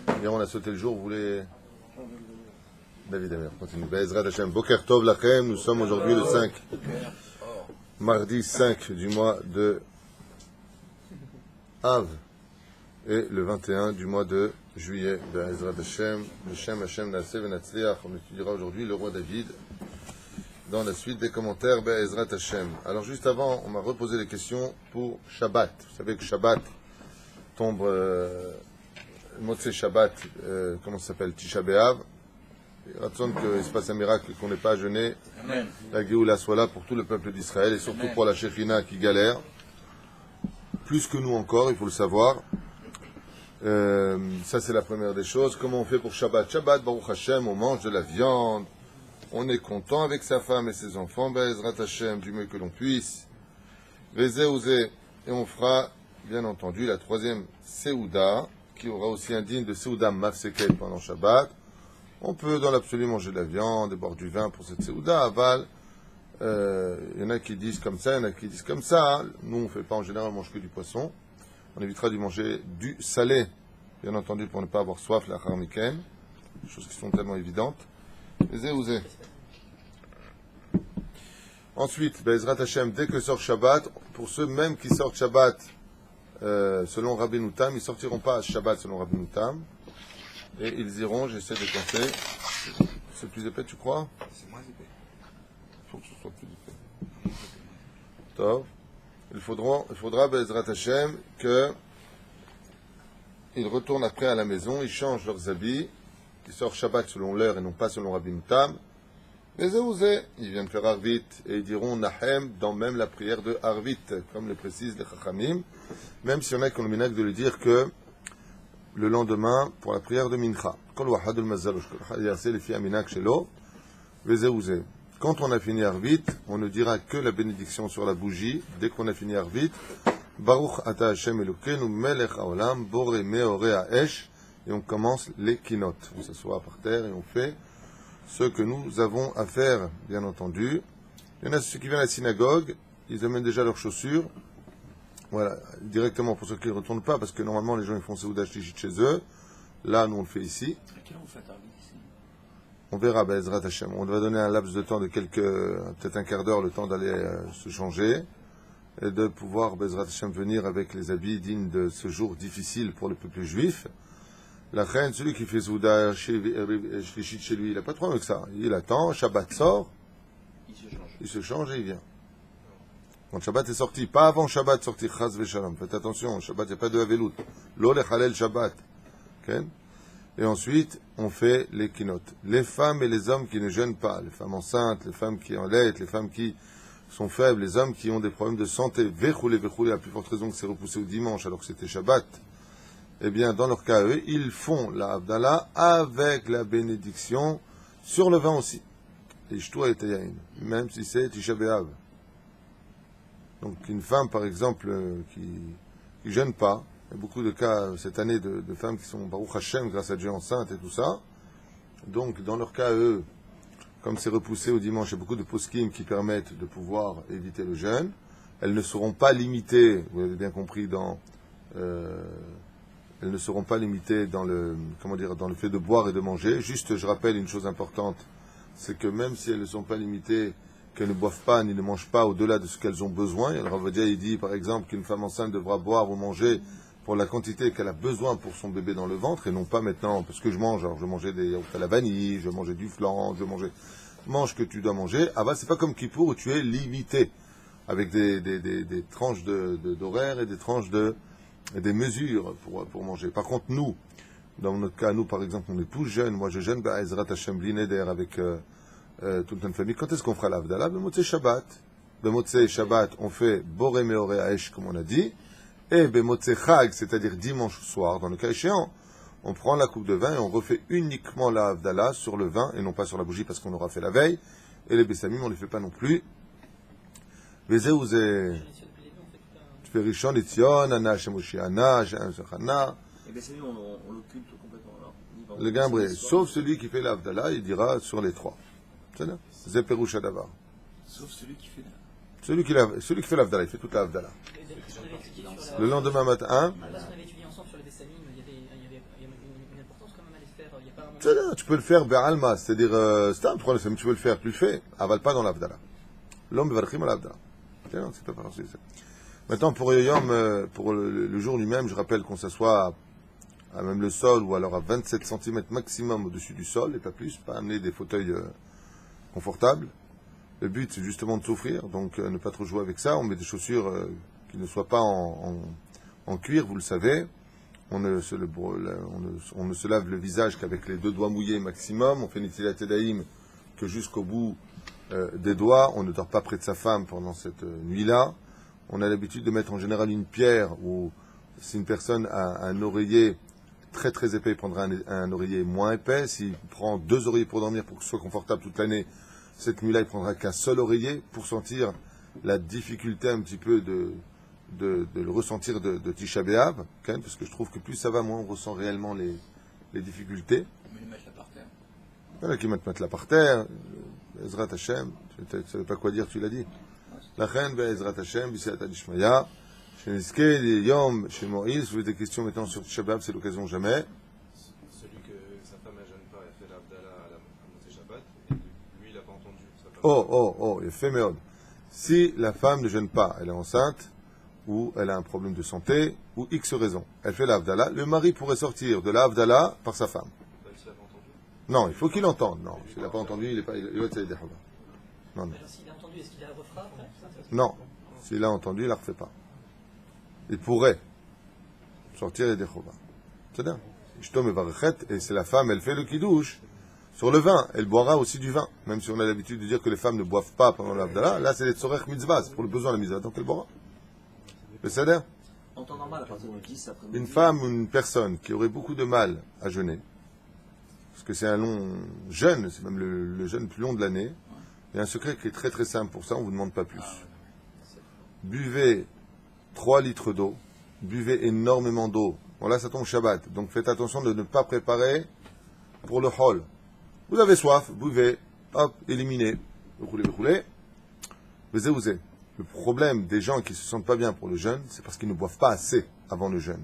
Hier, on a sauté le jour, vous voulez... David Amer, continue. Be'ezrat Hashem, Boker Tov Lachem, nous sommes aujourd'hui le 5, mardi 5 du mois de Av, et le 21 du mois de juillet. Be'ezrat Hashem, Hashem Hashem Naseh Venatzliach. On étudiera aujourd'hui le roi David dans la suite des commentaires Be'ezrat Hashem. Alors juste avant, on m'a reposé des questions pour Shabbat. Vous savez que Shabbat tombe... Motzei Shabbat, comment ça s'appelle, Tisha B'Av. Ratson qu'il se passe un miracle, qu'on n'ait pas à jeûner. Amen. La Géoula soit là pour tout le peuple d'Israël et surtout Amen. Pour la Shekhinah qui galère. Plus que nous encore, il faut le savoir. Ça c'est la première des choses. Comment on fait pour Shabbat? Shabbat, Baruch Hashem, on mange de la viande. On est content avec sa femme et ses enfants. Be'ezrat Hashem, du mieux que l'on puisse. Vezeh Ouzeh. Et on fera, bien entendu, la troisième Seouda, qui aura aussi un digne de Seouda Mafseket pendant Shabbat. On peut dans l'absolu manger de la viande et boire du vin pour cette Seouda. Aval, il y en a qui disent comme ça, il y en a qui disent comme ça. Nous, on ne fait pas en général, on mange que du poisson. On évitera de manger du salé, bien entendu, pour ne pas avoir soif, la harmiken. Des choses qui sont tellement évidentes. Zéouzé. Ensuite, Be'ezrat Hashem, dès que sort Shabbat, pour ceux même qui sortent Shabbat, selon Rabbeinu Tam, ils ne sortiront pas à Shabbat selon Rabbeinu Tam. Et ils iront, j'essaie de compter. C'est plus épais, tu crois? C'est moins épais. Il faut que ce soit plus épais. Top. Il faudra, Be'ezrat Hashem, qu'ils retournent après à la maison, ils changent leurs habits, ils sortent Shabbat selon l'heure et non pas selon Rabbeinu Tam. Mais ils viennent faire Arvit et ils diront Nahem dans même la prière de Arvit, comme le précisent les Chachamim, même s'il y en a qui ont le minhag de lui dire que le lendemain, pour la prière de Mincha, quand on a fini Arvit, on ne dira que la bénédiction sur la bougie. Dès qu'on a fini Arvit, Baruch ata Hashem Elokeinu melech haolam boré meoré haesh, et on commence les kinot. On s'assoit par terre et on fait ce que nous avons à faire, bien entendu. Il y en a ceux qui viennent à la synagogue, ils amènent déjà leurs chaussures. Voilà, directement pour ceux qui ne retournent pas, parce que normalement les gens ils font Seouda Shlichit chez eux. Là, nous on le fait ici. À quelle heure vous faites Arvit ici? On verra, Be'ezrat Hashem. On va donner un laps de temps de peut-être un quart d'heure, le temps d'aller se changer et de pouvoir, Be'ezrat Hashem, venir avec les habits dignes de ce jour difficile pour le peuple juif. La reine, celui qui fait Seouda Shlichit chez lui, il n'a pas de problème avec ça. Il attend, Shabbat sort, il se change et il vient. Quand Shabbat est sorti, pas avant Shabbat sorti, Chaz Veshalom. Faites attention, Shabbat, il n'y a pas de Havelut. Lo lechalel Shabbat. Okay? Et ensuite, on fait les kinot. Les femmes et les hommes qui ne jeûnent pas, les femmes enceintes, les femmes qui enlaitent, les femmes qui sont faibles, les hommes qui ont des problèmes de santé, vechoulé, à plus forte raison que c'est repoussé au dimanche alors que c'était Shabbat, eh bien, dans leur cas, eux, ils font la Havdalah avec la bénédiction sur le vin aussi. Et Shtoua et Tayaïn, même si c'est Tisha B'Av. Donc une femme, par exemple, qui ne jeûne pas, il y a beaucoup de cas cette année de femmes qui sont Baruch Hashem grâce à Dieu enceintes et tout ça. Donc dans leur cas, eux, comme c'est repoussé au dimanche, il y a beaucoup de poskim qui permettent de pouvoir éviter le jeûne. Elles ne seront pas limitées, vous avez bien compris, elles ne seront pas limitées dans le fait de boire et de manger. Juste, je rappelle une chose importante, c'est que même si elles ne sont pas limitées, qu'elles ne boivent pas ni ne mangent pas au-delà de ce qu'elles ont besoin. Et le Rav Ovadia, il dit par exemple qu'une femme enceinte devra boire ou manger pour la quantité qu'elle a besoin pour son bébé dans le ventre, et non pas maintenant, parce que je mange, alors je mangeais des yaourts à la vanille, je mangeais du flan, mange ce que tu dois manger. Ah bah c'est pas comme Kippour où tu es limité, avec des tranches d'horaire et des tranches des mesures pour manger. Par contre nous, dans notre cas, nous par exemple, on est tous jeunes, moi je jeûne, Be'ezrat Hashem Bli Neder avec toute notre famille. Quand est-ce qu'on fera l'Havdalah? Bemotzei Shabbat. Bemotzei Shabbat, on fait Boré Meoré Haesh, comme on a dit. Et Bemotzei Chag, c'est-à-dire dimanche soir, dans le cas échéant, on prend la coupe de vin et on refait uniquement la Havdalah sur le vin et non pas sur la bougie parce qu'on aura fait la veille. Et les Bessamim, on ne les fait pas non plus. Vezeh Ouzeh. Tu fais Rishon, Etzion, Anna, Shemoshi, Anna, Shechana. Les Bessamim, on l'occulte complètement. Alors, le Gimbré, sauf celui qui fait la Havdalah, il dira sur les trois. C'est Peroucha Davar. Sauf celui qui fait celui qui fait l'Havdalah, il fait toute la Havdalah. Le lendemain matin, Parce qu'on avait étudié ensemble sur les Bessamim, il y avait une importance d'accord, il n'y a pas un moment. C'est-à-dire, tu peux le faire be'alma, c'est-à-dire, c'est un problème, tu veux le faire, tu le fais, avale pas dans l'Avdala. L'homme varchim à l'Avdala. C'est pas parti. Maintenant, pour Yom, pour le jour lui-même, je rappelle qu'on s'assoit à même le sol ou alors à 27 cm maximum au-dessus du sol, et pas plus, pas amener des fauteuils confortables. Le but, c'est justement de souffrir, donc ne pas trop jouer avec ça. On met des chaussures qui ne soient pas en cuir, vous le savez. On ne se lave le visage qu'avec les 2 doigts mouillés maximum. On fait Netilat Yadayim que jusqu'au bout des doigts. On ne dort pas près de sa femme pendant cette nuit-là. On a l'habitude de mettre en général une pierre, ou si une personne a un oreiller très très épais, il prendra un oreiller moins épais. S'il prend 2 oreillers pour dormir, pour que ce soit confortable toute l'année, cette nuit-là, il prendra qu'un seul oreiller pour sentir la difficulté un petit peu de le ressentir de Tisha B'Av, parce que je trouve que plus ça va, moins on ressent réellement les difficultés. Mais les mettre là par terre. Il y en a qui mettent là par terre. Ezrat Hashem, tu ne savais pas quoi dire, tu l'as dit. La reine, Ezrat Hashem, B'Siyata Dishmaya, Sheniske, Yom, chez Moïse. Si vous avez des questions maintenant sur Tisha B'Av, c'est l'occasion jamais. Celui que sa femme ne jeûne pas, elle fait l'Abdallah à Motzei Shabbat, et lui, il n'a pas entendu. Il fait méod. Si la femme ne jeûne pas, elle est enceinte, ou elle a un problème de santé, ou X raison, elle fait l'Avdallah, le mari pourrait sortir de l'Avdallah par sa femme. S'il n'a pas entendu. Non, il faut qu'il entende. Non, s'il n'a pas entendu, il va être des Non, non. Alors, s'il a entendu, est-ce qu'il la refera après? Non, s'il a entendu, il ne la refait pas. Il pourrait sortir et des C'est-à-dire, Ishtom et Varachet, et c'est la femme, elle fait le kidouche sur le vin. Elle boira aussi du vin. Même si on a l'habitude de dire que les femmes ne boivent pas pendant l'Avdallah, là c'est les tzorech mitzvah, c'est pour le besoin de la mitzvah, donc elle boira. Le seder. En temps normal, à partir du 10 après-midi. Une femme ou une personne qui aurait beaucoup de mal à jeûner, parce que c'est un long jeûne, c'est même le jeûne plus long de l'année, il y a un secret qui est très très simple pour ça, on ne vous demande pas plus. Buvez 3 litres d'eau, buvez énormément d'eau. Bon là ça tombe Shabbat, donc faites attention de ne pas préparer pour le hol. Vous avez soif, buvez, hop, éliminez, roulez. Vous le problème des gens qui ne se sentent pas bien pour le jeûne, c'est parce qu'ils ne boivent pas assez avant le jeûne.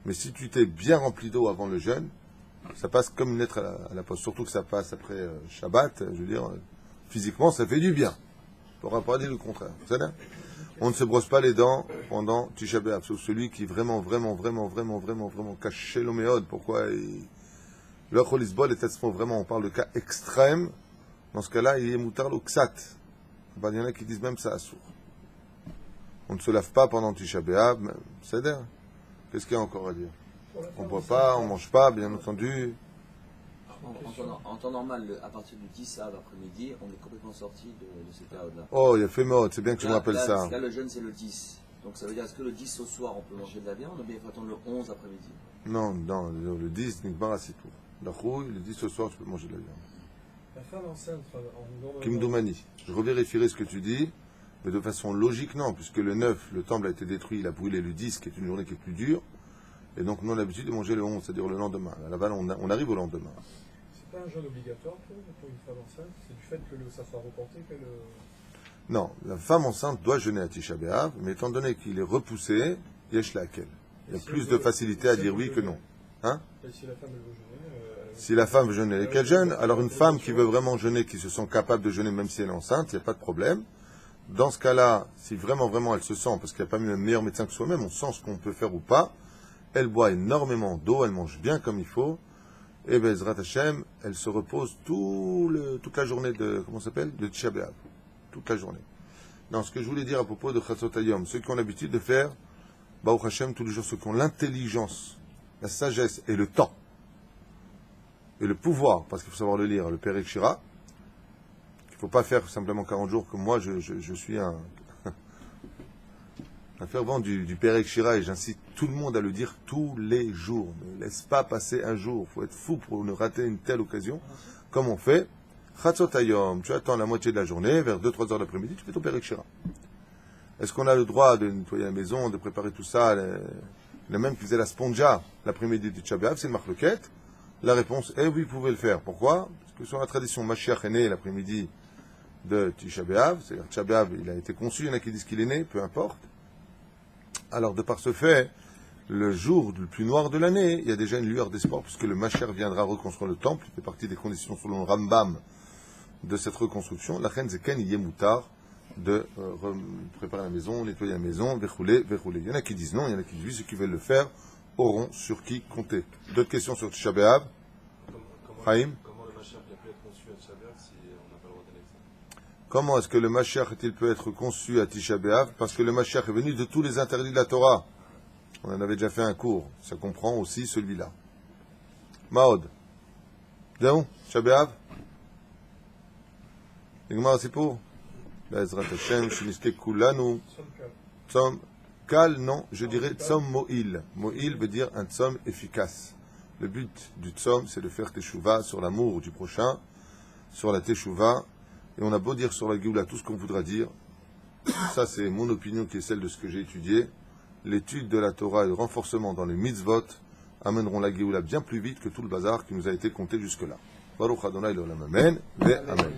Mais si tu t'es bien rempli d'eau avant le jeûne, ça passe comme une lettre à la poste. Surtout que ça passe après Shabbat, je veux dire, physiquement, ça fait du bien. On ne pourra pas dire le contraire. Vous savez, on ne se brosse pas les dents pendant Tisha B'Av. Sauf celui qui vraiment caché l'homéode. Pourquoi le cholisbol est vraiment, on parle de cas extrême. Dans ce cas-là, il est moutar l'oksat. Il y en a qui disent même ça à sourd. On ne se lave pas pendant Tisha B'Av, c'est-à-dire, qu'est-ce qu'il y a encore à dire? On ne boit pas, on ne mange pas, bien entendu. En temps normal, à partir du 10 Av après-midi, on est complètement sorti de cette période-là. Oh, il y a fait mode, c'est bien que tu me rappelles là, ça. Là, le jeûne, c'est le 10. Donc ça veut dire, est-ce que le 10 au soir, on peut manger de la viande, ou bien il faut attendre le 11 après-midi? Non, le 10, Nikbar, c'est tout. La rouille, le 10 ce soir, tu peux manger de la viande. La femme enceinte, Kim Doumani, je revérifierai ce que tu dis, mais de façon logique, non, puisque le 9, le temple a été détruit, il a brûlé le 10, qui est une journée qui est plus dure, et donc nous on a l'habitude de manger le 11, c'est-à-dire le lendemain. Là-bas, on arrive au lendemain. C'est pas un jeûne obligatoire pour une femme enceinte, c'est du fait que ça soit reporté qu'elle... Non, la femme enceinte doit jeûner à Tisha B'Av, mais étant donné qu'il est repoussé, yesh laquelle. Il y a plus de facilité à dire oui que non. Hein? Et si la femme elle veut jeûner... Si la femme veut jeûner et qu'elle jeûne, alors une femme qui veut vraiment jeûner, qui se sent capable de jeûner même si elle est enceinte, il n'y a pas de problème. Dans ce cas-là, si vraiment elle se sent, parce qu'il n'y a pas un meilleur médecin que soi-même, on sent ce qu'on peut faire ou pas, elle boit énormément d'eau, elle mange bien comme il faut, et Bezrat Hashem, elle se repose toute la journée de, comment ça s'appelle, de Tisha B'Av. Toute la journée. Non, ce que je voulais dire à propos de Chatzot Hayom, ceux qui ont l'habitude de faire, Baruch Hashem, tous les jours, ceux qui ont l'intelligence, la sagesse et le temps, et le pouvoir, parce qu'il faut savoir le lire, le Perek Shira, qu'il ne faut pas faire simplement 40 jours, comme moi, je suis un fervent du Perek Shira, et j'incite tout le monde à le dire tous les jours. Ne laisse pas passer un jour, il faut être fou pour ne rater une telle occasion, comme on fait. Chatzot Hayom, tu attends la moitié de la journée, vers 2-3 heures d'après-midi, tu fais ton Perek Shira. Est-ce qu'on a le droit de nettoyer la maison, de préparer tout ça? Le même qui faisait la sponja l'après-midi du Tisha B'Av, c'est le marloquette. La réponse est oui, vous pouvez le faire. Pourquoi? Parce que sur la tradition, Mashiach est né l'après-midi de Tisha B'Av, c'est-à-dire Tisha B'Av, il a été conçu, il y en a qui disent qu'il est né, peu importe. Alors, de par ce fait, le jour le plus noir de l'année, il y a déjà une lueur d'espoir puisque le Mashiach viendra reconstruire le temple. Il fait partie des conditions selon le Rambam de cette reconstruction. La reine Zeken y est moutard de préparer la maison, nettoyer la maison, verrouler. Il y en a qui disent non, il y en a qui disent oui, ceux qui veulent le faire auront sur qui compter. D'autres questions sur Tisha B'Av? Chaim? Comment le Mashiach a pu être conçu à Tisha B'Av si on n'a pas le droit d'aller avec ça? Comment est-ce que le Mashiach peut être conçu à Tisha B'Av? Parce que le Mashiach est venu de tous les interdits de la Torah. On en avait déjà fait un cours. Ça comprend aussi celui-là. Maod. Zéou? Tisha B'Av? Nigmar Sipour? Be'ezrat Hashem, Shiniske Kulanu. Tzom Kal, non, je dirais Tzom Mo'il. Mo'il veut dire un Tzom efficace. Le but du Tzom, c'est de faire Teshuvah sur l'amour du prochain, sur la Teshuvah. Et on a beau dire sur la Géoula tout ce qu'on voudra dire. Ça, c'est mon opinion qui est celle de ce que j'ai étudié. L'étude de la Torah et le renforcement dans les mitzvot amèneront la Géoula bien plus vite que tout le bazar qui nous a été compté jusque-là. Baruch Adonai l'Olam Amen, ve Amen.